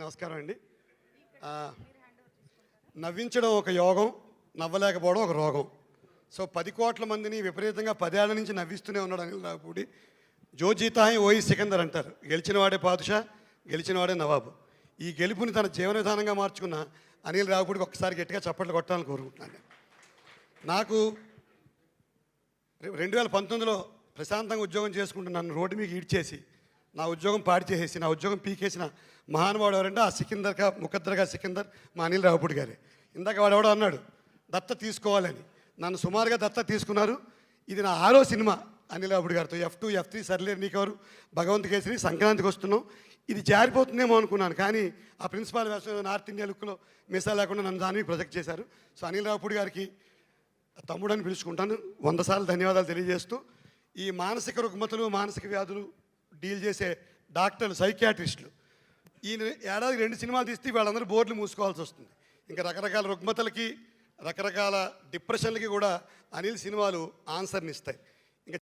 నమస్కారం అండి. నవ్వించడం ఒక యోగం, నవ్వలేకపోవడం ఒక రోగం. సో 10 కోట్ల మందిని విపరీతంగా 10 ఏళ్ల నుంచి నవ్విస్తూనే ఉన్నాడు అనిల్ రావిపూడి. జో జీతా హై ఓయి సికందర్ అంటారు. గెలిచినవాడే పాదుషా, గెలిచినవాడే నవాబు. ఈ గెలుపుని తన జీవన విధానంగా మార్చుకున్న అనిల్ రావిపూడికి ఒక్కసారి గట్టిగా చప్పట్లు కొట్టాలని కోరుకుంటున్నాను. నాకు 2019లో ప్రశాంతంగా ఉద్యోగం చేసుకుంటూ నన్ను రోడ్డు మీకు ఈడ్చేసి నా ఉద్యోగం పాడి చేసేసి నా ఉద్యోగం పీకేసిన మహానుభావుడు ఎవరంటే ఆ సికిందర్గా ముఖద్దర్గా సికిందర్ మా అనిల్ రావిపూడి గారే. ఇందాక వాడెవడో అన్నాడు దత్త తీసుకోవాలని. నన్ను సుమారుగా దత్త తీసుకున్నారు. ఇది నా 6వ సినిమా అనిల్ రావిపూడి గారితో. F2, F3 సర్లేరు నీకెవరు, భగవంత్ కేసరి, సంక్రాంతికి వస్తున్నాం. ఇది జారిపోతుందేమో అనుకున్నాను, కానీ ఆ ప్రిన్సిపాల్ వేషం నార్త్ ఇండియా లుక్లో మిసా లేకుండా నన్ను దానికి ప్రొజెక్ట్ చేశారు. సో అనిల్ రావిపూడి గారికి తమ్ముడని పిలుచుకుంటాను. 100 సార్లు ధన్యవాదాలు తెలియజేస్తూ, ఈ మానసిక రుగ్మతలు మానసిక వ్యాధులు డీల్ చేసే డాక్టర్లు, సైకియాట్రిస్టులు ఈ ఏడాది 2 సినిమాలు తీస్తే వాళ్ళందరూ బోర్డులు మూసుకోవాల్సి వస్తుంది. ఇంకా రకరకాల రుగ్మతలకి రకరకాల డిప్రెషన్లకి కూడా అనిల్ సినిమాలు ఆన్సర్ని ఇస్తాయి.